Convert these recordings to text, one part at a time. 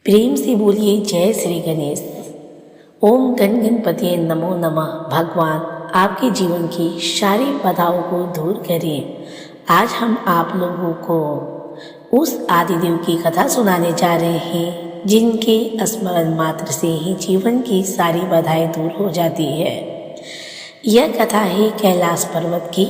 प्रेम से बोलिए जय श्री गणेश। ओम गण गणपति नमो नमः। भगवान आपके जीवन की सारी बाधाओं को दूर करें। आज हम आप लोगों को उस आदिदेव की कथा सुनाने जा रहे हैं जिनके स्मरण मात्र से ही जीवन की सारी बाधाएं दूर हो जाती है। यह कथा है कैलाश पर्वत की,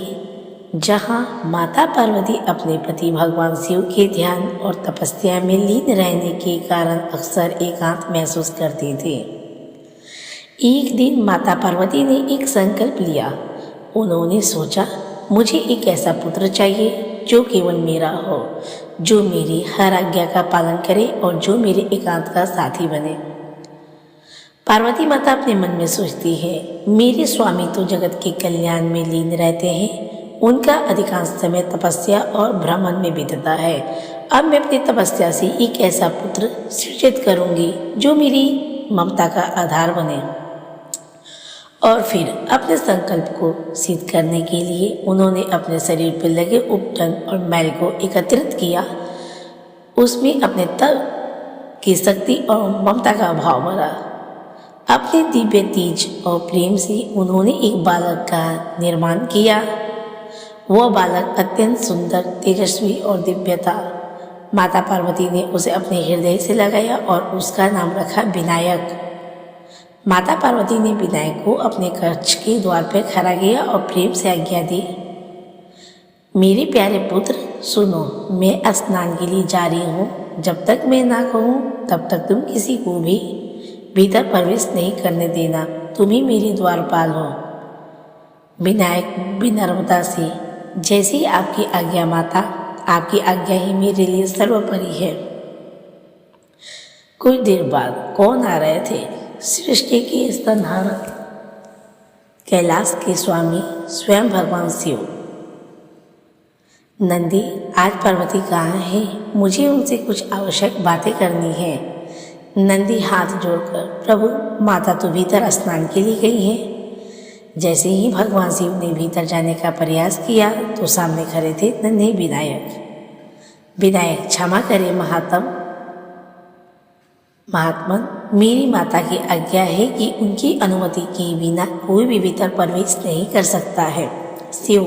जहाँ माता पार्वती अपने पति भगवान शिव के ध्यान और तपस्या में लीन रहने के कारण अक्सर एकांत महसूस करते थे। एक दिन माता पार्वती ने एक संकल्प लिया। उन्होंने सोचा, मुझे एक ऐसा पुत्र चाहिए जो केवल मेरा हो, जो मेरी हर आज्ञा का पालन करे और जो मेरे एकांत का साथी बने। पार्वती माता अपने मन में सोचती है, मेरे स्वामी तो जगत के कल्याण में लीन रहते हैं, उनका अधिकांश समय तपस्या और भ्रमण में बीतता है। अब मैं अपनी तपस्या से एक ऐसा पुत्र सृजित करूंगी जो मेरी ममता का आधार बने। और फिर अपने संकल्प को सिद्ध करने के लिए उन्होंने अपने शरीर पर लगे उपटन और मैल को एकत्रित किया। उसमें अपने तप की शक्ति और ममता का भाव भरा। अपने दिव्य तेज और प्रेम से उन्होंने एक बालक का निर्माण किया। वह बालक अत्यंत सुंदर, तेजस्वी और दिव्य था। माता पार्वती ने उसे अपने हृदय से लगाया और उसका नाम रखा विनायक। माता पार्वती ने विनायक को अपने कक्ष के द्वार पर खड़ा किया और प्रेम से आज्ञा दी, मेरे प्यारे पुत्र सुनो, मैं स्नान के लिए जा रही हूँ। जब तक मैं ना कहूँ तब तक तुम किसी को भी भीतर प्रवेश नहीं करने देना। तुम ही मेरी द्वारपाल हो। विनायक विनम्रता से, जैसी आपकी आज्ञा माता, आपकी आज्ञा ही मेरे लिए सर्वोपरि है। कुछ देर बाद कौन आ रहे थे? सृष्टि के स्तनधारक कैलाश के स्वामी स्वयं भगवान शिव। नंदी, आज पार्वती कहाँ है? मुझे उनसे कुछ आवश्यक बातें करनी है। नंदी हाथ जोड़कर, प्रभु, माता तो भीतर स्नान के लिए गई है। जैसे ही भगवान शिव ने भीतर जाने का प्रयास किया तो सामने खड़े थे नन्हे विनायक। विनायक, क्षमा करे महात्मन, मेरी माता की आज्ञा है कि उनकी अनुमति के बिना कोई भी भीतर प्रवेश नहीं कर सकता है। शिव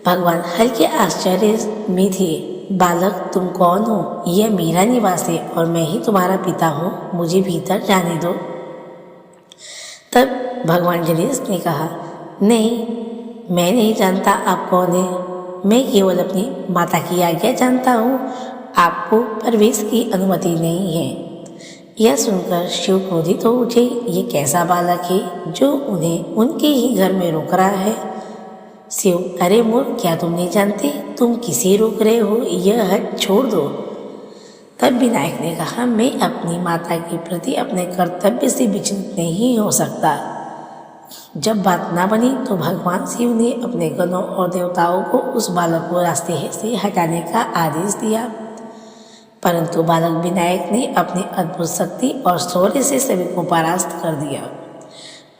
भगवान हल्के आश्चर्य में थे। बालक, तुम कौन हो? यह मेरा निवास है और मैं ही तुम्हारा पिता हूँ, मुझे भीतर जाने दो। तब भगवान गणेश ने कहा, नहीं, मैं नहीं जानता आप कौन है। मैं केवल अपनी माता की आज्ञा जानता हूँ, आपको प्रवेश की अनुमति नहीं है। यह सुनकर शिव क्रोधित हो उठे। ये कैसा बालक है जो उन्हें उनके ही घर में रोक रहा है? शिव, अरे मूर्ख, क्या तुम नहीं जानते? तुम किसे रोक रहे हो? यह हट छोड़ दो। तब विनायक ने कहा, मैं अपनी माता के प्रति अपने कर्तव्य से विचलित नहीं हो सकता। जब बात ना बनी तो भगवान शिव ने अपने गणों और देवताओं को उस बालक को रास्ते से हटाने का आदेश दिया, परंतु बालक विनायक ने अपनी अद्भुत शक्ति और शौर्य से सभी को परास्त कर दिया।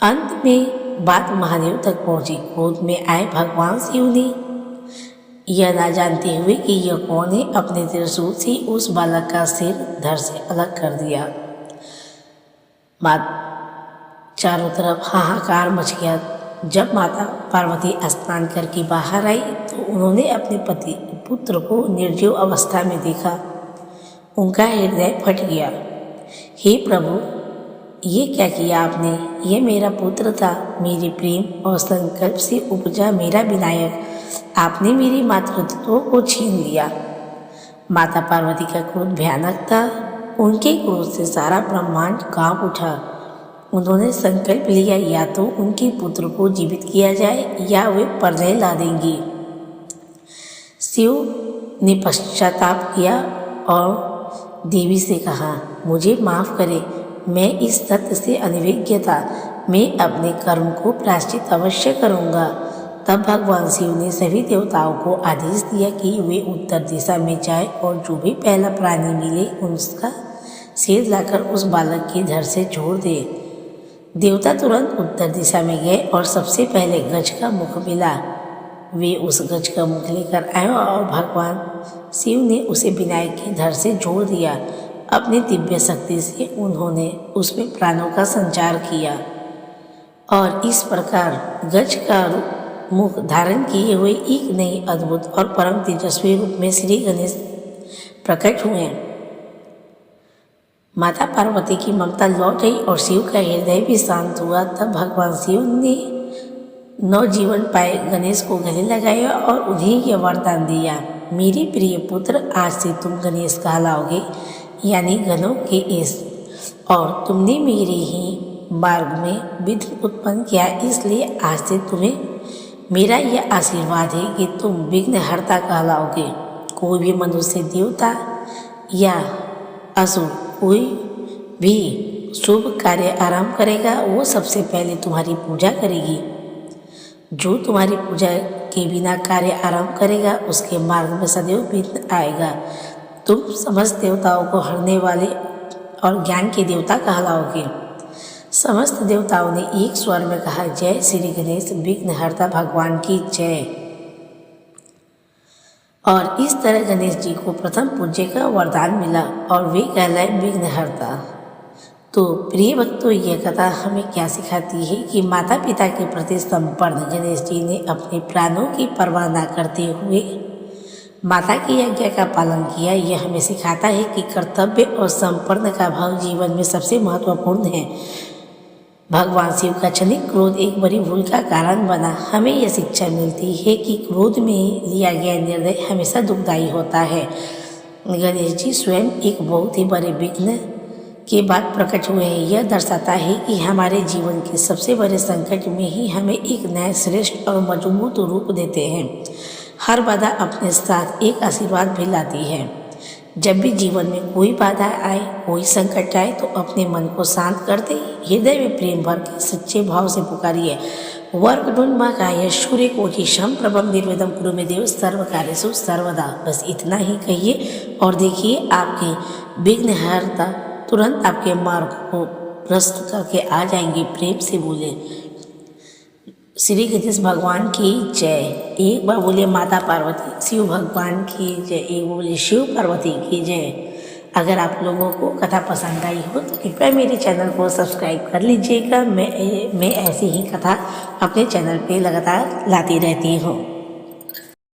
अंत में बात महादेव तक पहुंची। क्रोध में आए भगवान शिव ने, यह ना जानते हुए कि यह कौन है, अपने त्रिशूल से उस बालक का सिर धड़ से अलग कर दिया। चारों तरफ हाहाकार मच गया। जब माता पार्वती स्नान करके बाहर आई तो उन्होंने अपने पुत्र को निर्जीव अवस्था में देखा। उनका हृदय फट गया। हे प्रभु, ये क्या किया आपने? ये मेरा पुत्र था, मेरे प्रेम और संकल्प से उपजा मेरा विनायक। आपने मेरी मातृत्व को छीन लिया। माता पार्वती का क्रोध भयानक था। उनके क्रोध से सारा ब्रह्मांड कांप उठा। उन्होंने संकल्प लिया, या तो उनके पुत्र को जीवित किया जाए या वे प्रलय ला देंगे। शिव ने पश्चाताप किया और देवी से कहा, मुझे माफ करें, मैं इस सत्य से अनभिज्ञ था। मैं अपने कर्म को प्रायश्चित अवश्य करूँगा। तब भगवान शिव ने सभी देवताओं को आदेश दिया कि वे उत्तर दिशा में जाए और जो भी पहला प्राणी मिले उसका सिर लाकर उस बालक के धड़ से जोड़ दे। देवता तुरंत उत्तर दिशा में गए और सबसे पहले गज का मुख मिला। वे उस गज का मुख लेकर आए और भगवान शिव ने उसे विनायक के धड़ से जोड़ दिया। अपनी दिव्य शक्ति से उन्होंने उसमें प्राणों का संचार किया और इस प्रकार गज का मुख धारण किए हुए एक नई अद्भुत और परम तेजस्वी रूप में श्री गणेश प्रकट हुए। माता पार्वती की ममता लौट गई और शिव का हृदय भी शांत हुआ। तब भगवान शिव ने नवजीवन पाए गणेश को गले लगाया और उन्हें यह वरदान दिया, मेरे प्रिय पुत्र, आज से तुम गणेश कहलाओगे, यानी गणों के ईश। और तुमने मेरे ही मार्ग में विघ्न उत्पन्न किया, इसलिए आज से तुम्हें मेरा यह आशीर्वाद है कि तुम विघ्नहर्ता कहलाओगे। कोई भी मनुष्य, देवता या असुर कोई भी शुभ कार्य आरंभ करेगा, वो सबसे पहले तुम्हारी पूजा करेगी। जो तुम्हारी पूजा के बिना कार्य आरंभ करेगा, उसके मार्ग में सदैव विघ्न आएगा। तुम समस्त देवताओं को हरने वाले और ज्ञान के देवता कहलाओगे। समस्त देवताओं ने एक स्वर में कहा, जय श्री गणेश विघ्नहर्ता भगवान की जय। और इस तरह गणेश जी को प्रथम पूज्य का वरदान मिला और वे कहलाए विघ्नहर्ता। तो प्रिय भक्तों, यह कथा हमें क्या सिखाती है कि माता पिता के प्रति समर्पण गणेश जी ने अपने प्राणों की परवाह न करते हुए माता की आज्ञा का पालन किया। यह हमें सिखाता है कि कर्तव्य और समर्पण का भाव जीवन में सबसे महत्वपूर्ण है। भगवान शिव का क्षणिक क्रोध एक बड़ी भूल का कारण बना। हमें यह शिक्षा मिलती है कि क्रोध में लिया गया निर्णय हमेशा दुखदायी होता है। गणेश जी स्वयं एक बहुत ही बड़े विघ्न के बाद प्रकट हुए हैं। यह दर्शाता है कि हमारे जीवन के सबसे बड़े संकट में ही हमें एक नया श्रेष्ठ और मजबूत रूप देते हैं। हर बाधा अपने साथ एक आशीर्वाद भी लाती है। जब भी जीवन में कोई बाधा आए, कोई संकट आए, तो अपने मन को शांत कर दे, हृदय में प्रेम भर के सच्चे भाव से पुकारिए। वर्गडुन्माकाय सूर्यकोटि समप्रभं निर्विघ्नं कुरु मे देव सर्वकार्येषु सर्वदा। बस इतना ही कहिए और देखिए आपके विघ्नहर्ता तुरंत आपके मार्ग को प्रस्तुत करके आ जाएंगे। प्रेम से बोले श्री गणेश भगवान की जय। एक बार बोलिए माता पार्वती शिव भगवान की जय। एक बोलिए शिव पार्वती की जय। अगर आप लोगों को कथा पसंद आई हो तो कृपया मेरे चैनल को सब्सक्राइब कर लीजिएगा। मैं ऐसी ही कथा अपने चैनल पे लगातार लाती रहती हूँ।